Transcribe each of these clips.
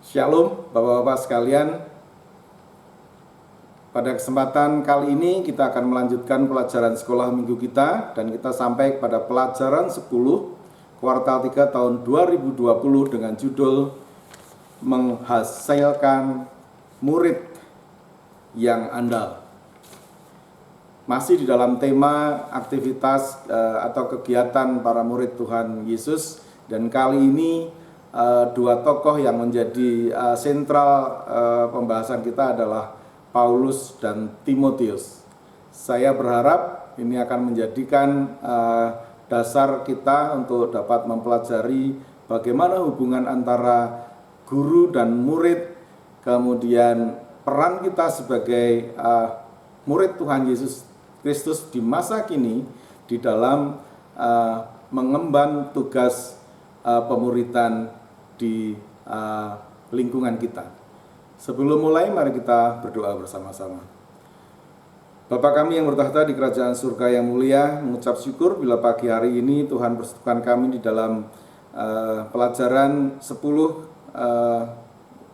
Shalom Bapak-Bapak sekalian. Pada kesempatan kali ini kita akan melanjutkan pelajaran sekolah minggu kita, dan kita sampai pada pelajaran 10 kuartal 3 tahun 2020 dengan judul Menghasilkan Murid yang Andal. Masih di dalam tema aktivitas atau kegiatan para murid Tuhan Yesus, dan kali ini dua tokoh yang menjadi sentral pembahasan kita adalah Paulus dan Timotius. Saya berharap ini akan menjadikan dasar kita untuk dapat mempelajari bagaimana hubungan antara guru dan murid, kemudian peran kita sebagai murid Tuhan Yesus Kristus di masa kini di dalam mengemban tugas pemuridan di lingkungan kita. Sebelum mulai, mari kita berdoa bersama-sama. Bapa kami yang bertahta di kerajaan surga yang mulia, mengucap syukur bila pagi hari ini Tuhan persekutukan kami di dalam pelajaran 10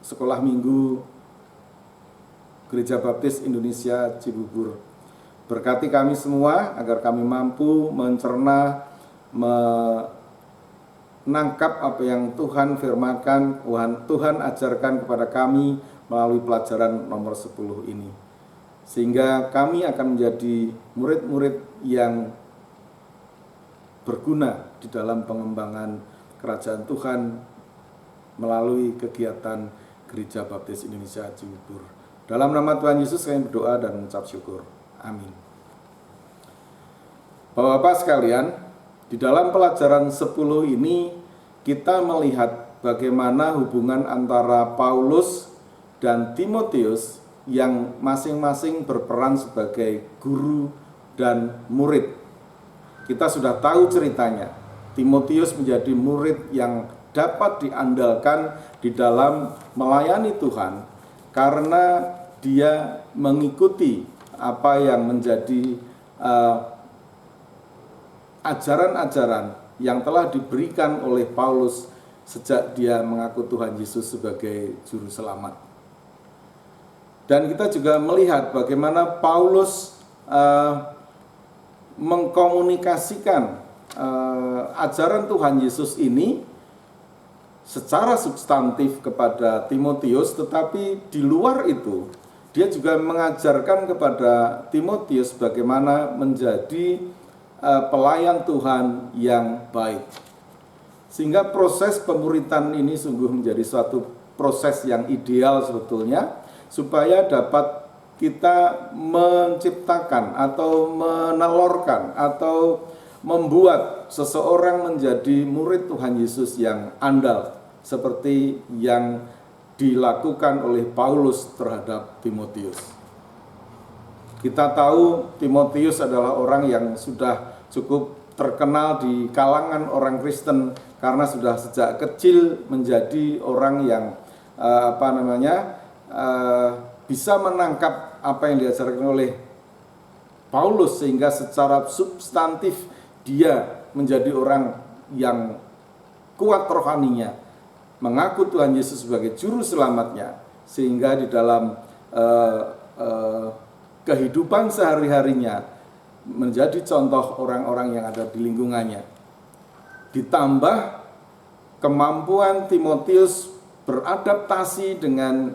sekolah minggu Gereja Baptis Indonesia Cibubur. Berkati kami semua agar kami mampu mencerna, menangkap apa yang Tuhan firmankan, Tuhan ajarkan kepada kami melalui pelajaran nomor 10 ini. Sehingga kami akan menjadi murid-murid yang berguna di dalam pengembangan kerajaan Tuhan melalui kegiatan Gereja Baptis Indonesia Cibubur. Dalam nama Tuhan Yesus kami berdoa dan mengucap syukur. Amin. Bapak-bapak sekalian, di dalam pelajaran 10 ini kita melihat bagaimana hubungan antara Paulus dan Timotius yang masing-masing berperan sebagai guru dan murid. Kita sudah tahu ceritanya. Timotius menjadi murid yang dapat diandalkan di dalam melayani Tuhan karena dia mengikuti apa yang menjadi ajaran-ajaran yang telah diberikan oleh Paulus sejak dia mengaku Tuhan Yesus sebagai juru selamat. Dan kita juga melihat bagaimana Paulus mengkomunikasikan ajaran Tuhan Yesus ini secara substantif kepada Timotius, tetapi di luar itu dia juga mengajarkan kepada Timotius bagaimana menjadi pelayan Tuhan yang baik. Sehingga proses pemuridan ini sungguh menjadi suatu proses yang ideal sebetulnya, supaya dapat kita menciptakan atau menelurkan atau membuat seseorang menjadi murid Tuhan Yesus yang andal, seperti yang dilakukan oleh Paulus terhadap Timotius. Kita tahu Timotius adalah orang yang sudah cukup terkenal di kalangan orang Kristen karena sudah sejak kecil menjadi orang yang bisa menangkap apa yang diajarkan oleh Paulus, sehingga secara substantif dia menjadi orang yang kuat rohaninya, mengaku Tuhan Yesus sebagai juru selamatnya, sehingga di dalam kehidupan sehari-harinya menjadi contoh orang-orang yang ada di lingkungannya. Ditambah kemampuan Timotius beradaptasi dengan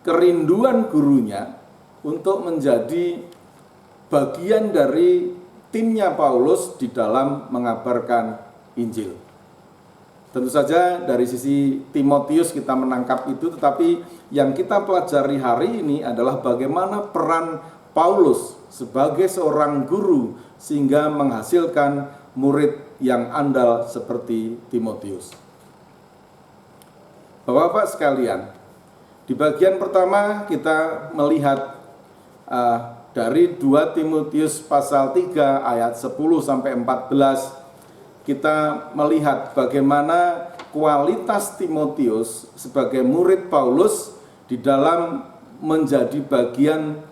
kerinduan gurunya untuk menjadi bagian dari timnya Paulus di dalam mengabarkan Injil. Tentu saja dari sisi Timotius kita menangkap itu, tetapi yang kita pelajari hari ini adalah bagaimana peran Paulus sebagai seorang guru sehingga menghasilkan murid yang andal seperti Timotius. Bapak-bapak sekalian, di bagian pertama kita melihat dari 2 Timotius pasal 3 ayat 10 sampai 14, kita melihat bagaimana kualitas Timotius sebagai murid Paulus di dalam menjadi bagian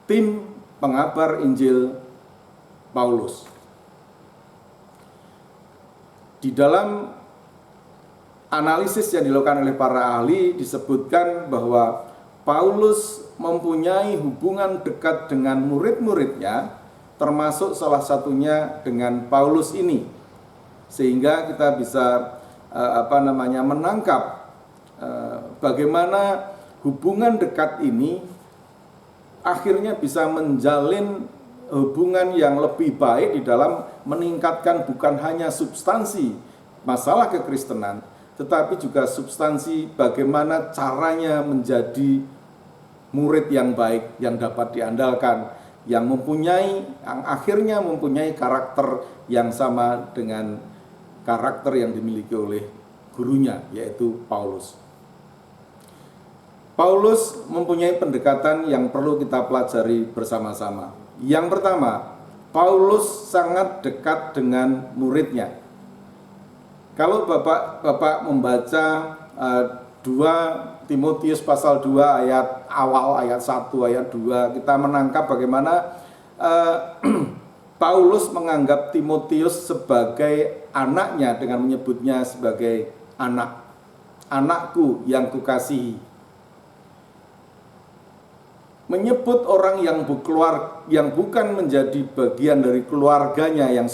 tim pengabar Injil Paulus. Di dalam analisis yang dilakukan oleh para ahli disebutkan bahwa Paulus mempunyai hubungan dekat dengan murid-muridnya, termasuk salah satunya dengan Paulus ini, sehingga kita bisa menangkap bagaimana hubungan dekat ini akhirnya bisa menjalin hubungan yang lebih baik di dalam meningkatkan bukan hanya substansi masalah kekristenan, tetapi juga substansi bagaimana caranya menjadi murid yang baik, yang dapat diandalkan, yang akhirnya mempunyai karakter yang sama dengan karakter yang dimiliki oleh gurunya, yaitu Paulus. Paulus mempunyai pendekatan yang perlu kita pelajari bersama-sama. Yang pertama, Paulus sangat dekat dengan muridnya. Kalau Bapak membaca 2 Timotius pasal 2 ayat awal, ayat 1, ayat 2, kita menangkap bagaimana Paulus menganggap Timotius sebagai anaknya dengan menyebutnya sebagai anakku yang kukasihi. Menyebut orang yang bukan menjadi bagian dari keluarganya, yang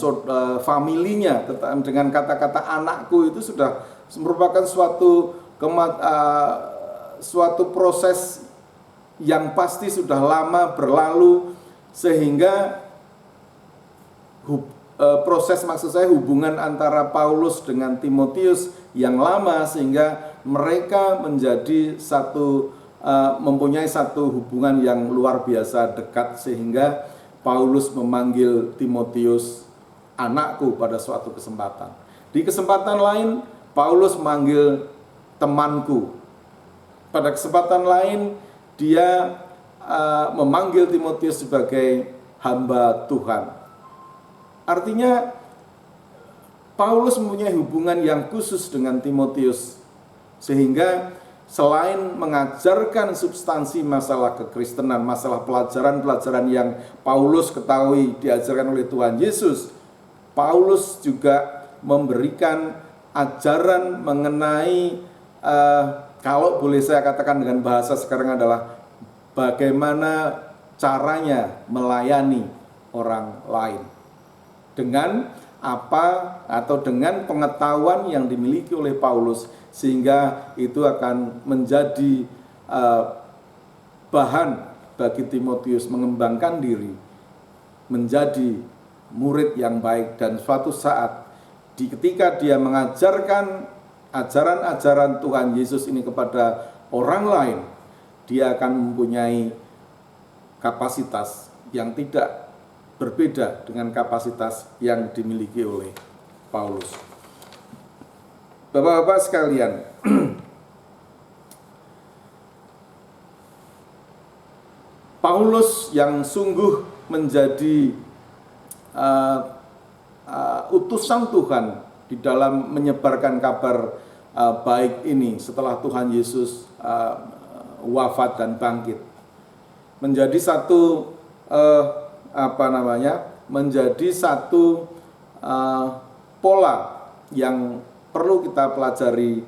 familinya, dengan kata-kata anakku itu sudah merupakan suatu proses yang pasti sudah lama berlalu, sehingga hubungan antara Paulus dengan Timotius yang lama, sehingga mereka menjadi mempunyai satu hubungan yang luar biasa dekat, sehingga Paulus memanggil Timotius anakku pada suatu kesempatan. Di kesempatan lain Paulus memanggil temanku. Pada kesempatan lain dia memanggil Timotius sebagai hamba Tuhan. Artinya Paulus mempunyai hubungan yang khusus dengan Timotius, sehingga selain mengajarkan substansi masalah kekristenan, masalah pelajaran-pelajaran yang Paulus ketahui diajarkan oleh Tuhan Yesus, Paulus juga memberikan ajaran mengenai, kalau boleh saya katakan dengan bahasa sekarang, adalah bagaimana caranya melayani orang lain dengan dengan pengetahuan yang dimiliki oleh Paulus, sehingga itu akan menjadi bahan bagi Timotius mengembangkan diri menjadi murid yang baik, dan suatu saat ketika dia mengajarkan ajaran-ajaran Tuhan Yesus ini kepada orang lain, dia akan mempunyai kapasitas yang tidak berbeda dengan kapasitas yang dimiliki oleh Paulus. Bapak-bapak sekalian, Paulus yang sungguh menjadi utusan Tuhan di dalam menyebarkan kabar baik ini setelah Tuhan Yesus wafat dan bangkit, menjadi satu pola yang perlu kita pelajari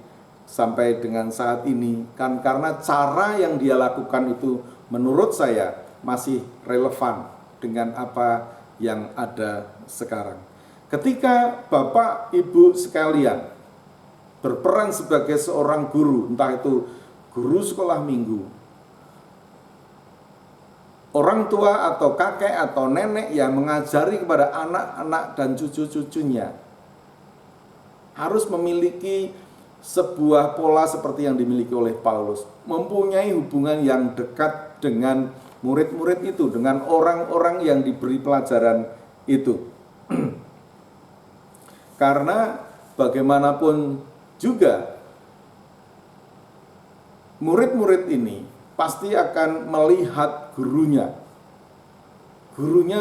sampai dengan saat ini, kan, karena cara yang dia lakukan itu menurut saya masih relevan dengan apa yang ada sekarang. Ketika Bapak Ibu sekalian berperan sebagai seorang guru, entah itu guru sekolah minggu, orang tua atau kakek atau nenek yang mengajari kepada anak-anak dan cucu-cucunya, harus memiliki sebuah pola seperti yang dimiliki oleh Paulus, mempunyai hubungan yang dekat dengan murid-murid itu, dengan orang-orang yang diberi pelajaran itu. Karena bagaimanapun juga murid-murid ini pasti akan melihat gurunya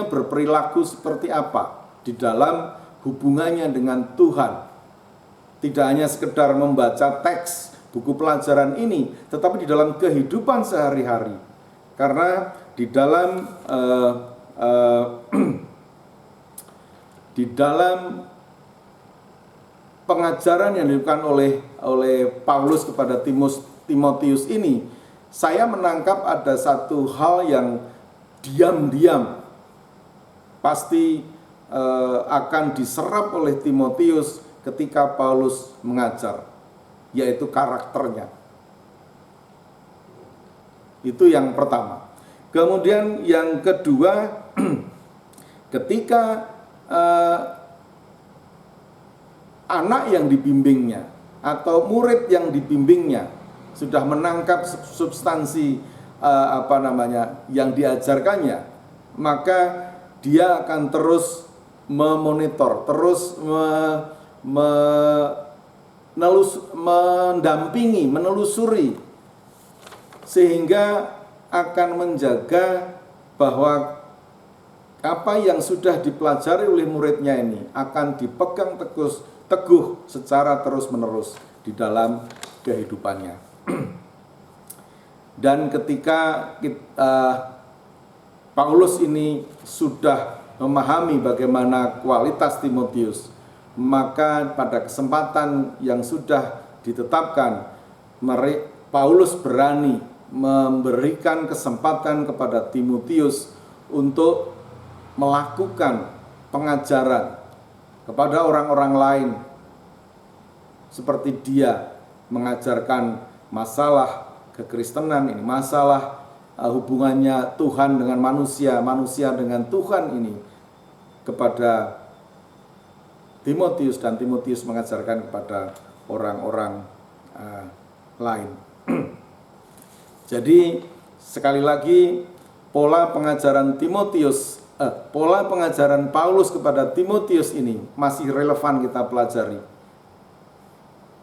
berperilaku seperti apa di dalam hubungannya dengan Tuhan. Tidak hanya sekedar membaca teks buku pelajaran ini, tetapi di dalam kehidupan sehari-hari. Karena di dalam pengajaran yang dilakukan oleh Paulus kepada Timotius ini, saya menangkap ada satu hal yang diam-diam pasti akan diserap oleh Timotius ketika Paulus mengajar, yaitu karakternya. Itu yang pertama. Kemudian yang kedua, ketika anak yang dibimbingnya atau murid yang dibimbingnya sudah menangkap substansi yang diajarkannya, maka dia akan terus memonitor, terus mendampingi, menelusuri, sehingga akan menjaga bahwa apa yang sudah dipelajari oleh muridnya ini akan dipegang teguh secara terus-menerus di dalam kehidupannya. Dan ketika Paulus ini sudah memahami bagaimana kualitas Timotius, maka pada kesempatan yang sudah ditetapkan, Paulus berani memberikan kesempatan kepada Timotius untuk melakukan pengajaran kepada orang-orang lain, seperti dia mengajarkan masalah kekristenan ini, masalah hubungannya Tuhan dengan manusia, manusia dengan Tuhan ini kepada Timotius, dan Timotius mengajarkan kepada orang-orang lain. Jadi sekali lagi, pola pengajaran Paulus kepada Timotius ini masih relevan kita pelajari.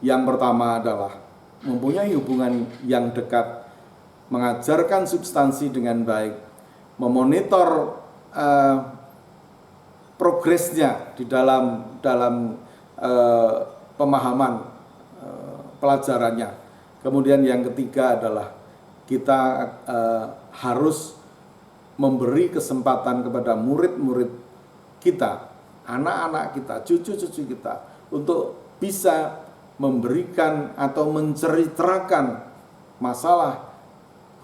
Yang pertama adalah mempunyai hubungan yang dekat, mengajarkan substansi dengan baik, memonitor progresnya di dalam pemahaman pelajarannya. Kemudian yang ketiga adalah kita harus memberi kesempatan kepada murid-murid kita, anak-anak kita, cucu-cucu kita, untuk bisa memberikan atau menceritakan masalah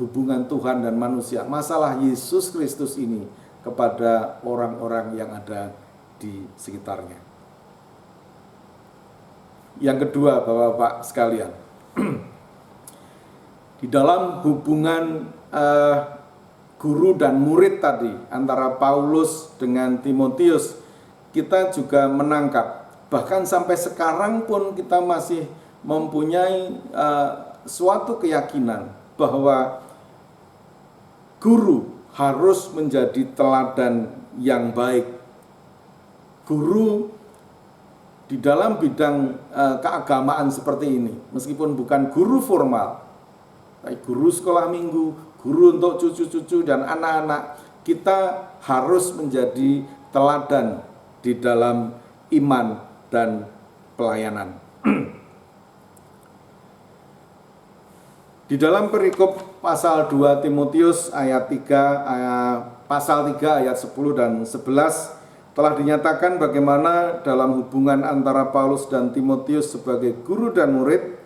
hubungan Tuhan dan manusia, masalah Yesus Kristus ini kepada orang-orang yang ada di sekitarnya. Yang kedua, Bapak-bapak sekalian, di dalam hubungan guru dan murid tadi antara Paulus dengan Timotius, kita juga menangkap, bahkan sampai sekarang pun kita masih mempunyai suatu keyakinan bahwa guru harus menjadi teladan yang baik. Guru di dalam bidang keagamaan seperti ini, meskipun bukan guru formal, guru sekolah minggu, guru untuk cucu-cucu dan anak-anak, kita harus menjadi teladan di dalam iman dan pelayanan. Di dalam perikop pasal 2 Timotius ayat 3, pasal 3 ayat 10 dan 11 telah dinyatakan bagaimana dalam hubungan antara Paulus dan Timotius sebagai guru dan murid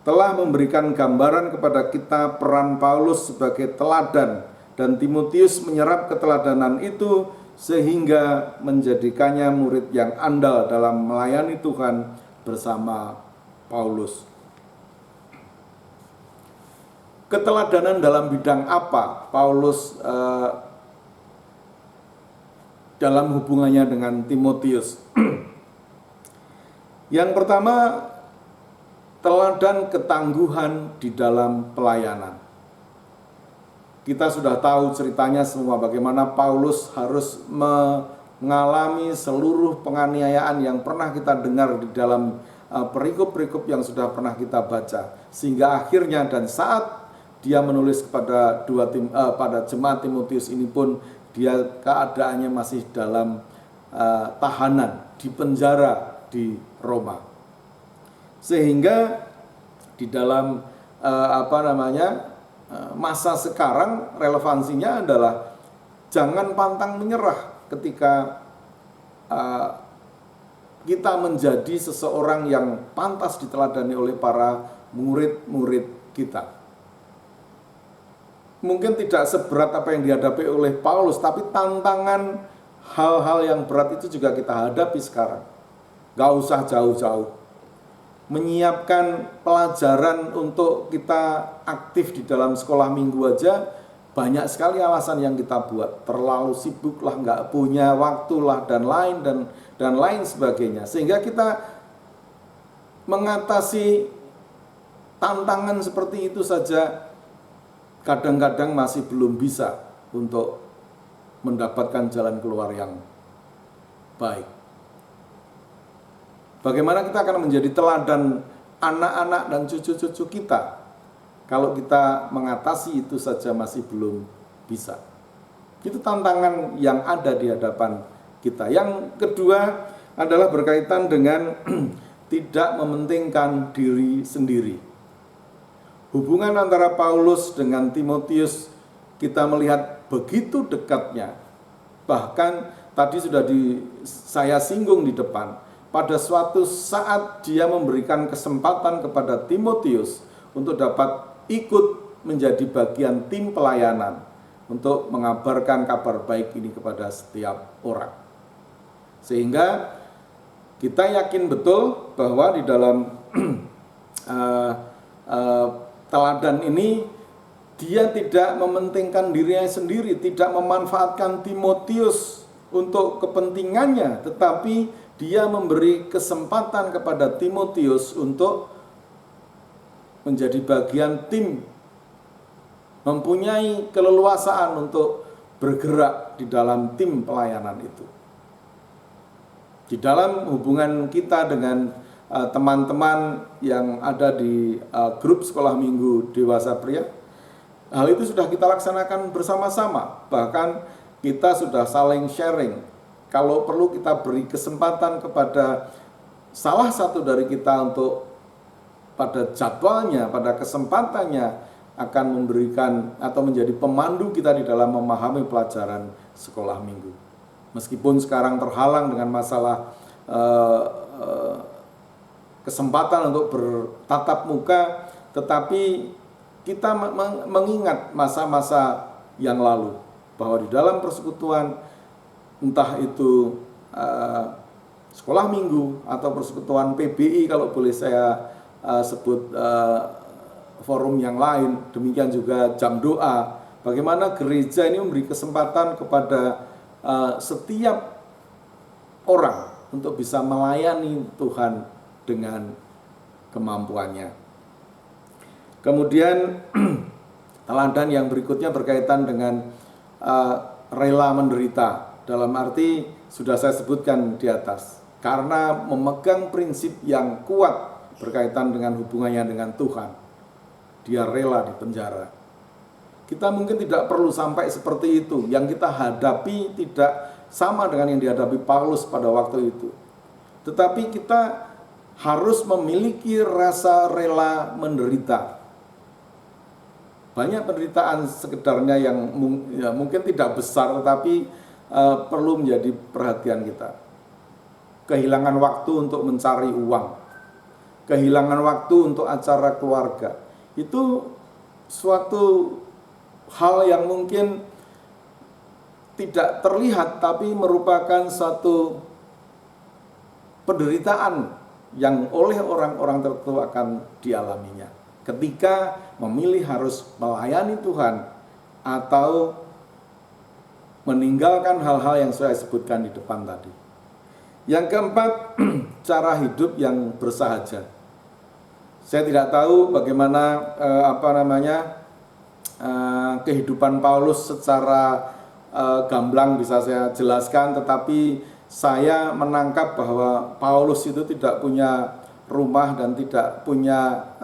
telah memberikan gambaran kepada kita peran Paulus sebagai teladan, dan Timotius menyerap keteladanan itu sehingga menjadikannya murid yang andal dalam melayani Tuhan bersama Paulus. Keteladanan dalam bidang apa Paulus dalam hubungannya dengan Timotius? Yang pertama, teladan ketangguhan di dalam pelayanan. Kita sudah tahu ceritanya semua bagaimana Paulus harus mengalami seluruh penganiayaan yang pernah kita dengar di dalam perikop-perikop yang sudah pernah kita baca, sehingga akhirnya dan saat dia menulis kepada pada jemaat Timotius ini pun dia keadaannya masih dalam tahanan di penjara di Roma. Sehingga di dalam masa sekarang relevansinya adalah jangan pantang menyerah ketika kita menjadi seseorang yang pantas diteladani oleh para murid-murid kita. Mungkin tidak seberat apa yang dihadapi oleh Paulus, tapi tantangan hal-hal yang berat itu juga kita hadapi sekarang. Gak usah jauh-jauh. Menyiapkan pelajaran untuk kita aktif di dalam sekolah minggu aja, banyak sekali alasan yang kita buat. Terlalu sibuk lah, gak punya waktu lah, dan lain sebagainya. Sehingga kita mengatasi tantangan seperti itu saja kadang-kadang masih belum bisa untuk mendapatkan jalan keluar yang baik. Bagaimana kita akan menjadi teladan anak-anak dan cucu-cucu kita kalau kita mengatasi itu saja masih belum bisa. Itu tantangan yang ada di hadapan kita. Yang kedua adalah berkaitan dengan tidak mementingkan diri sendiri. Hubungan antara Paulus dengan Timotius kita melihat begitu dekatnya. Bahkan tadi sudah saya singgung di depan. Pada suatu saat dia memberikan kesempatan kepada Timotius untuk dapat ikut menjadi bagian tim pelayanan untuk mengabarkan kabar baik ini kepada setiap orang. Sehingga kita yakin betul bahwa di dalam teladan ini dia tidak mementingkan dirinya sendiri, tidak memanfaatkan Timotius untuk kepentingannya, tetapi dia memberi kesempatan kepada Timotius untuk menjadi bagian tim, mempunyai keleluasaan untuk bergerak di dalam tim pelayanan itu. Di dalam hubungan kita dengan teman-teman yang ada di grup sekolah minggu dewasa pria, hal itu sudah kita laksanakan bersama-sama. Bahkan kita sudah saling sharing. Kalau perlu kita beri kesempatan kepada salah satu dari kita untuk pada jadwalnya, pada kesempatannya akan memberikan atau menjadi pemandu kita di dalam memahami pelajaran sekolah minggu. Meskipun sekarang terhalang dengan masalah kesempatan untuk bertatap muka, tetapi kita mengingat masa-masa yang lalu, bahwa di dalam persekutuan, entah itu sekolah minggu atau persekutuan PBI kalau boleh saya sebut forum yang lain, demikian juga jam doa, bagaimana gereja ini memberi kesempatan kepada setiap orang untuk bisa melayani Tuhan dengan kemampuannya. Kemudian teladan yang berikutnya berkaitan dengan rela menderita. Dalam arti sudah saya sebutkan di atas, karena memegang prinsip yang kuat berkaitan dengan hubungannya dengan Tuhan, dia rela di penjara. Kita mungkin tidak perlu sampai seperti itu. Yang kita hadapi tidak sama dengan yang dihadapi Paulus pada waktu itu. Tetapi kita harus memiliki rasa rela menderita. Banyak penderitaan sekedarnya yang mungkin tidak besar, tetapi perlu menjadi perhatian kita. Kehilangan waktu untuk mencari uang, kehilangan waktu untuk acara keluarga, itu suatu hal yang mungkin tidak terlihat, tapi merupakan suatu penderitaan yang oleh orang-orang tertentu akan dialaminya ketika memilih harus melayani Tuhan atau meninggalkan hal-hal yang saya sebutkan di depan tadi. Yang keempat, cara hidup yang bersahaja. Saya tidak tahu bagaimana kehidupan Paulus secara gamblang bisa saya jelaskan, tetapi saya menangkap bahwa Paulus itu tidak punya rumah dan tidak punya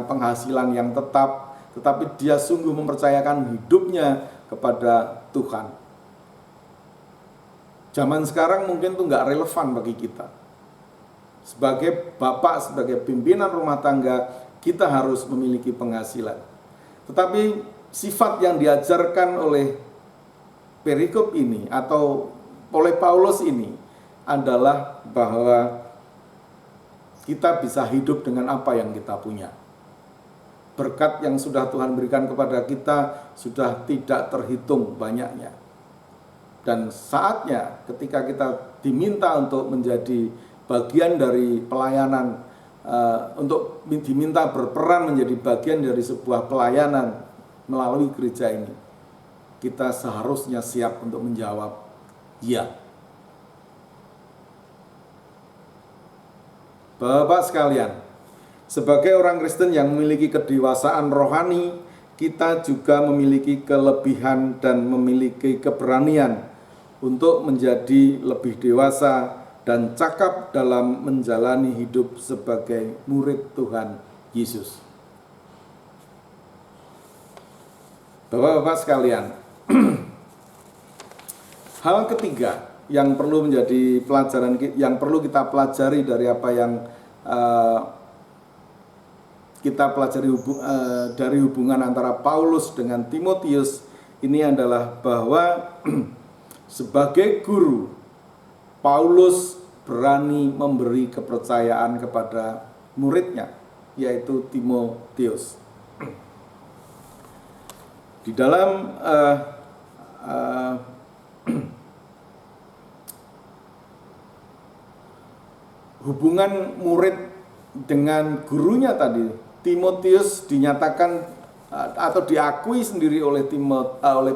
penghasilan yang tetap, tetapi dia sungguh mempercayakan hidupnya kepada Tuhan. Zaman sekarang mungkin itu nggak relevan bagi kita. Sebagai bapak, sebagai pimpinan rumah tangga, kita harus memiliki penghasilan. Tetapi sifat yang diajarkan oleh perikop ini atau oleh Paulus ini, adalah bahwa kita bisa hidup dengan apa yang kita punya. Berkat yang sudah Tuhan berikan kepada kita sudah tidak terhitung banyaknya. Dan saatnya ketika kita diminta untuk menjadi bagian dari pelayanan, untuk diminta berperan menjadi bagian dari sebuah pelayanan melalui gereja ini, kita seharusnya siap untuk menjawab ya. Bapak sekalian, sebagai orang Kristen yang memiliki kedewasaan rohani, kita juga memiliki kelebihan dan memiliki keberanian untuk menjadi lebih dewasa dan cakap dalam menjalani hidup sebagai murid Tuhan Yesus. Bapak-bapak sekalian, hal ketiga yang perlu menjadi pelajaran, yang perlu kita pelajari dari apa yang kita pelajari dari hubungan antara Paulus dengan Timotius ini adalah bahwa sebagai guru, Paulus berani memberi kepercayaan kepada muridnya, yaitu Timotius. Di dalam hubungan murid dengan gurunya tadi, Timotius dinyatakan atau diakui sendiri oleh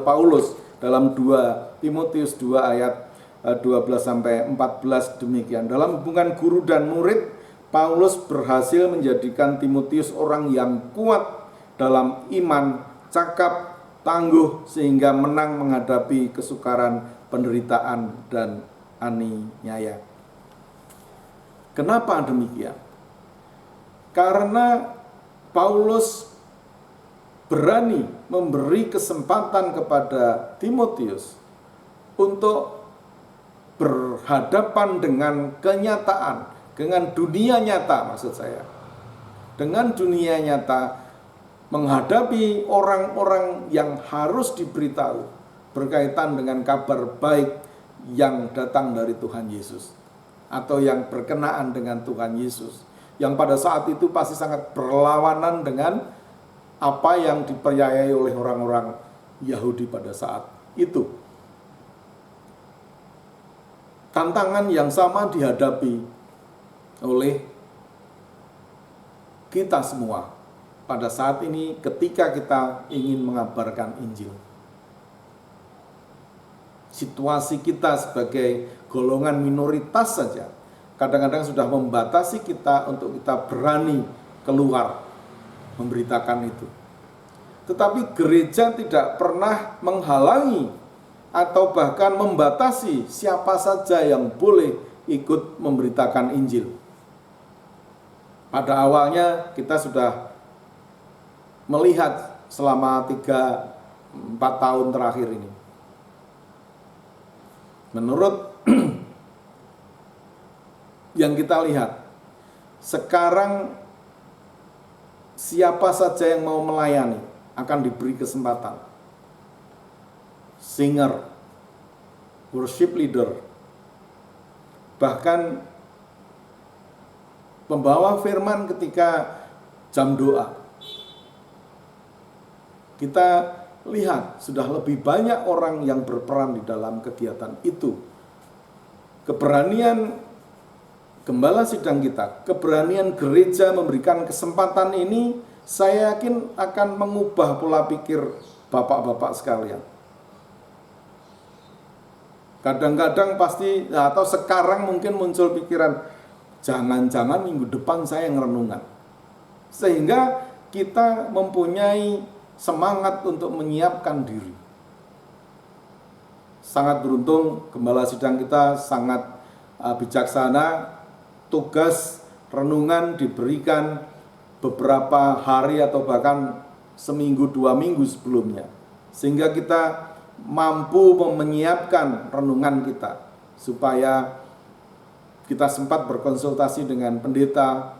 Paulus dalam 2 Timotius 2 ayat 12 sampai 14 demikian. Dalam hubungan guru dan murid, Paulus berhasil menjadikan Timotius orang yang kuat dalam iman, cakap, tangguh sehingga menang menghadapi kesukaran, penderitaan dan aniaya. Kenapa demikian? Karena Paulus berani memberi kesempatan kepada Timotius untuk berhadapan dengan kenyataan, dengan dunia nyata maksud saya. Dengan dunia nyata menghadapi orang-orang yang harus diberitahu berkaitan dengan kabar baik yang datang dari Tuhan Yesus atau yang berkenaan dengan Tuhan Yesus, yang pada saat itu pasti sangat berlawanan dengan apa yang dipercayai oleh orang-orang Yahudi pada saat itu. Tantangan yang sama dihadapi oleh kita semua pada saat ini ketika kita ingin mengabarkan Injil. Situasi kita sebagai golongan minoritas saja kadang-kadang sudah membatasi kita untuk kita berani keluar memberitakan itu. Tetapi gereja tidak pernah menghalangi atau bahkan membatasi siapa saja yang boleh ikut memberitakan Injil. Pada awalnya kita sudah melihat selama 3-4 tahun terakhir ini. Menurut yang kita lihat, sekarang siapa saja yang mau melayani akan diberi kesempatan. Singer, worship leader, bahkan pembawa firman ketika jam doa. Kita lihat sudah lebih banyak orang yang berperan di dalam kegiatan itu. Keberanian gembala sidang kita, keberanian gereja memberikan kesempatan ini, saya yakin akan mengubah pola pikir bapak-bapak sekalian. Kadang-kadang pasti, atau sekarang mungkin muncul pikiran, jangan-jangan minggu depan saya yang renungan. Sehingga kita mempunyai semangat untuk menyiapkan diri. Sangat beruntung, gembala sidang kita sangat bijaksana. Tugas renungan diberikan beberapa hari atau bahkan seminggu 2 minggu sebelumnya, sehingga kita mampu menyiapkan renungan kita supaya kita sempat berkonsultasi dengan pendeta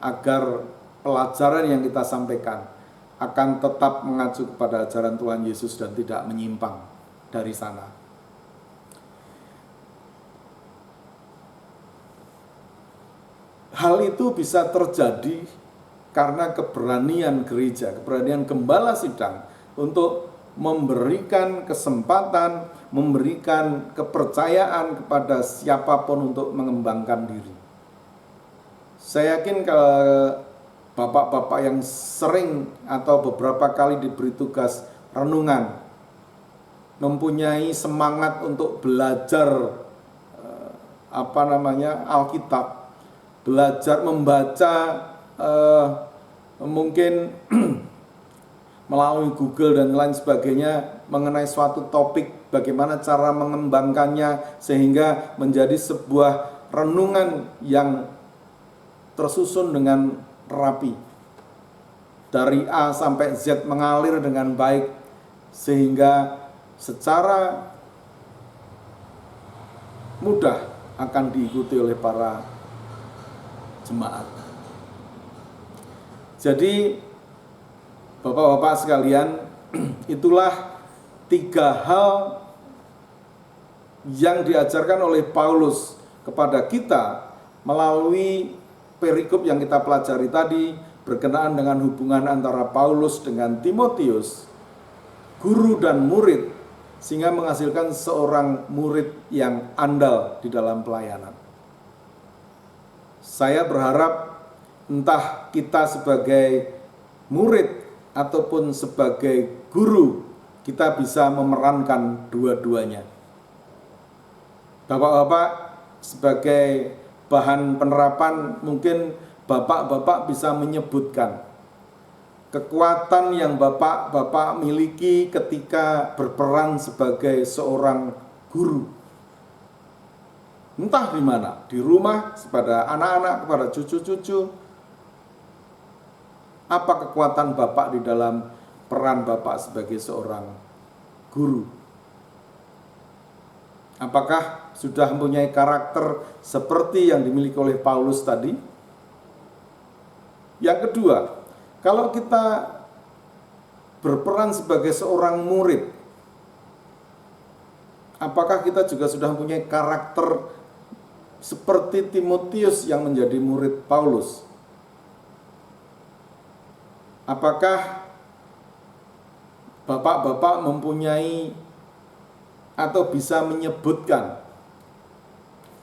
agar pelajaran yang kita sampaikan akan tetap mengacu kepada ajaran Tuhan Yesus dan tidak menyimpang dari sana. hal itu bisa terjadi karena keberanian gereja, keberanian gembala sidang untuk memberikan kesempatan, memberikan kepercayaan kepada siapapun untuk mengembangkan diri. Saya yakin kalau bapak-bapak yang sering atau beberapa kali diberi tugas renungan, mempunyai semangat untuk belajar Alkitab, belajar membaca mungkin melalui Google dan lain sebagainya mengenai suatu topik, bagaimana cara mengembangkannya sehingga menjadi sebuah renungan yang tersusun dengan rapi, dari A sampai Z mengalir dengan baik, sehingga secara mudah akan diikuti oleh para jemaat. Jadi bapak-bapak sekalian, itulah 3 hal yang diajarkan oleh Paulus kepada kita melalui perikop yang kita pelajari tadi, berkenaan dengan hubungan antara Paulus dengan Timotius, guru dan murid, sehingga menghasilkan seorang murid yang andal di dalam pelayanan. Saya berharap entah kita sebagai murid ataupun sebagai guru, kita bisa memerankan dua-duanya. Bapak-bapak, sebagai bahan penerapan, mungkin bapak-bapak bisa menyebutkan kekuatan yang bapak-bapak miliki ketika berperan sebagai seorang guru. Entah di mana, di rumah, kepada anak-anak, kepada cucu-cucu. Apa kekuatan bapak di dalam peran bapak sebagai seorang guru? Apakah sudah mempunyai karakter seperti yang dimiliki oleh Paulus tadi? Yang kedua, kalau kita berperan sebagai seorang murid, apakah kita juga sudah mempunyai karakter seperti Timotius yang menjadi murid Paulus? Apakah bapak-bapak mempunyai atau bisa menyebutkan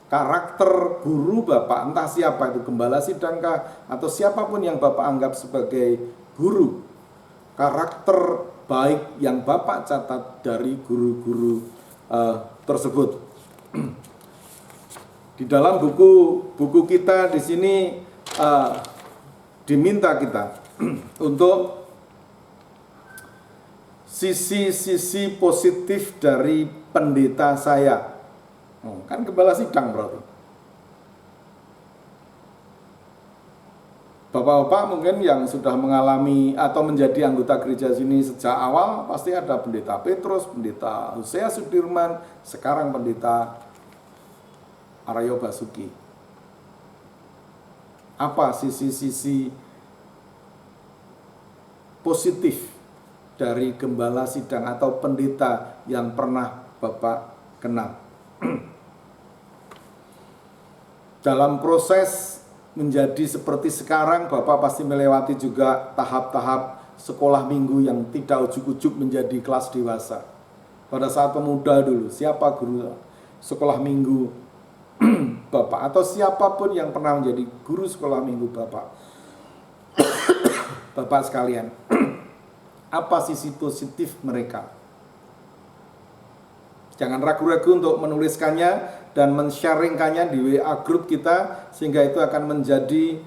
karakter guru bapak, entah siapa itu, gembala sidangkah atau siapapun yang bapak anggap sebagai guru, karakter baik yang bapak catat dari guru-guru tersebut. Di dalam buku kita di sini diminta kita untuk sisi-sisi positif dari pendeta saya. Kan gembala sidang berarti. Bapak-bapak mungkin yang sudah mengalami atau menjadi anggota gereja sini sejak awal, pasti ada pendeta Petrus, pendeta Hosea Sudirman, sekarang pendeta Aryo Basuki. Apa sisi-sisi positif dari gembala sidang atau pendeta yang pernah bapak kenal? Dalam proses menjadi seperti sekarang, bapak pasti melewati juga tahap-tahap sekolah minggu yang tidak ujuk-ujuk menjadi kelas dewasa. Pada saat pemuda dulu, siapa guru sekolah minggu bapak, atau siapapun yang pernah menjadi guru sekolah minggu bapak? Bapak sekalian, apa sisi positif mereka? Jangan ragu-ragu untuk menuliskannya dan men-sharingkannya di WA group kita, sehingga itu akan menjadi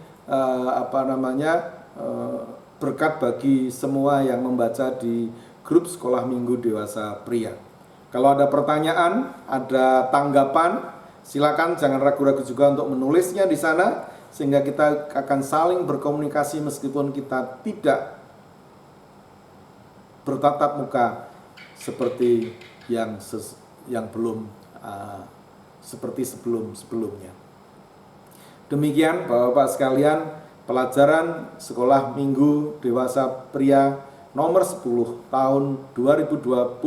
berkat bagi semua yang membaca di grup sekolah minggu dewasa pria. Kalau ada pertanyaan, ada tanggapan, silakan jangan ragu-ragu juga untuk menulisnya di sana, sehingga kita akan saling berkomunikasi meskipun kita tidak bertatap muka seperti yang belum seperti sebelumnya. Demikian Bapak-bapak sekalian, pelajaran sekolah minggu dewasa pria nomor 10 tahun 2020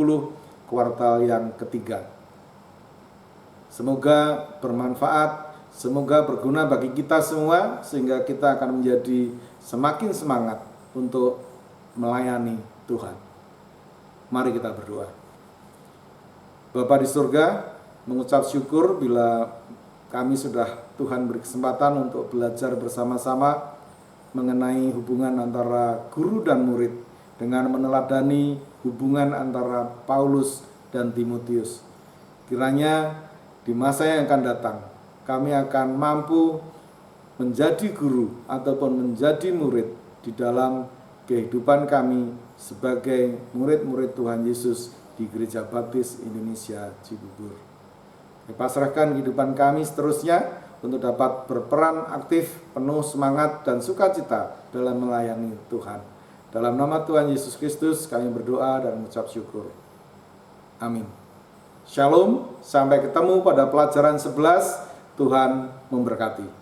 kuartal yang ketiga. Semoga bermanfaat, Semoga berguna bagi kita semua sehingga kita akan menjadi semakin semangat untuk melayani Tuhan. Mari kita berdoa. Bapa di surga, mengucap syukur bila kami sudah Tuhan beri kesempatan untuk belajar bersama-sama mengenai hubungan antara guru dan murid dengan meneladani hubungan antara Paulus dan Timotius. Kiranya di masa yang akan datang kami akan mampu menjadi guru ataupun menjadi murid di dalam kehidupan kami sebagai murid-murid Tuhan Yesus di Gereja Baptis Indonesia Cibubur. Pasrahkan kehidupan kami seterusnya untuk dapat berperan aktif, penuh semangat dan sukacita dalam melayani Tuhan. Dalam nama Tuhan Yesus Kristus kami berdoa dan mengucap syukur. Amin. Shalom, sampai ketemu pada pelajaran 11. Tuhan memberkati.